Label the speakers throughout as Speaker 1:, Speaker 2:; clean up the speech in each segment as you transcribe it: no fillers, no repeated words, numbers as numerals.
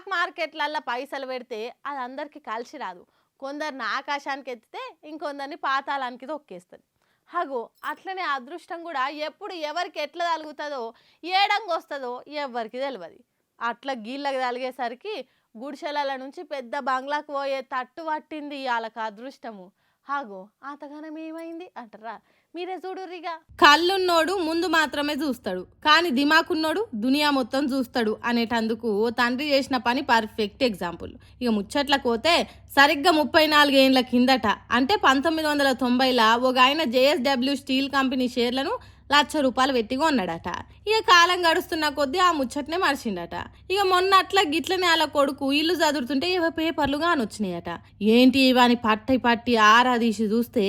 Speaker 1: Stock మార్కెట్లల్లో పైసలు పెడితే అది అందరికీ కలిసి రాదు. కొందరిని ఆకాశానికి ఎత్తితే ఇంకొందరిని పాతాళానికి తొక్కేస్తుంది. హగో అట్లనే అదృష్టం కూడా ఎప్పుడు ఎవరికి ఎట్లా తలుగుతుందో ఏడంగా వస్తుందో ఎవరికి తెలియదు. అట్లా గీళ్ళకి తలిగేసరికి గుడిసెల నుంచి పెద్ద బంగ్లాకు పోయే తట్టు పట్టింది వాళ్ళకి అదృష్టము. హాగో అంతగానం ఏమైంది అంటారా? మీరే చూడుర్రిగా. కళ్ళున్నోడు ముందు మాత్రమే చూస్తాడు, కానీ దిమాకున్నోడు దునియా మొత్తం చూస్తాడు అనేటందుకు ఓ తండ్రి చేసిన పని పర్ఫెక్ట్ ఎగ్జాంపుల్. ఇక ముచ్చట్లకు పోతే సరిగ్గా 34 ఏళ్ల కిందట అంటే 1990లా ఒక ఆయన జేఎస్డబ్ల్యూ స్టీల్ కంపెనీ షేర్లను ₹1,00,000 పెట్టి కొన్నాడట. ఇక కాలం గడుస్తున్న కొద్దీ ఆ ముచ్చట్నే మర్చిండట. ఇక మొన్న అట్లా గిట్లనే వాళ్ళ కొడుకు ఇల్లు చదువుతుంటే ఇవ పేపర్లు కానొచ్చినాయట. ఏంటి ఇవని పట్టి పట్టి ఆరాదీసి చూస్తే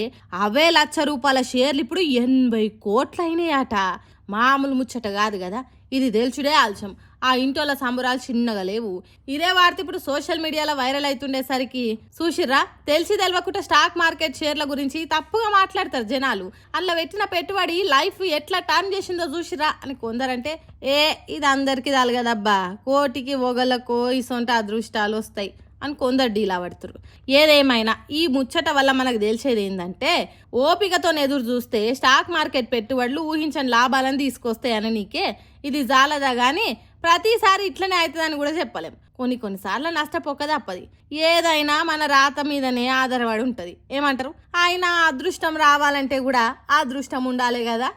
Speaker 1: అవే ₹1,00,000 షేర్లు ఇప్పుడు 80 కోట్లు అయినాయట. మామూలు ముచ్చట కాదు కదా. ఇది తెలుసుడే ఆలస్యం. ఆ ఇంటోళ్ళ సంబరాలు చిన్నగా లేవు. ఇదే వార్త ఇప్పుడు సోషల్ మీడియాలో వైరల్ అవుతుండేసరికి చూసిర్రా, తెలిసి తెలవకుండా స్టాక్ మార్కెట్ షేర్ల గురించి తప్పుగా మాట్లాడతారు జనాలు. అందులో పెట్టిన పెట్టుబడి లైఫ్ ఎట్లా టర్న్ చేసిందో చూసిర్రా అని కొందరంటే, ఇది అందరికీ తలగదబ్బా, కోటికి ఒగలకో ఇసొంటి అదృష్టాలు వస్తాయి అని కొందరు డీలా పడుతురు. ఏదేమైనా ఈ ముచ్చట వల్ల మనకు తెలిసేది ఏంటంటే, ఓపికతో ఎదురు చూస్తే స్టాక్ మార్కెట్ పెట్టుబడులు ఊహించని లాభాలను తీసుకొస్తాయని నీకే ఇది జాలదా కానీ ప్రతిసారి ఇట్లనే అవుతుందని కూడా చెప్పలేం. కొన్నిసార్లు నష్టపోక తప్పది. ఏదైనా మన రాత మీదనే ఆధారపడి ఉంటుంది. ఏమంటారు? అయినా అదృష్టం రావాలంటే కూడా అదృష్టం ఉండాలి కదా.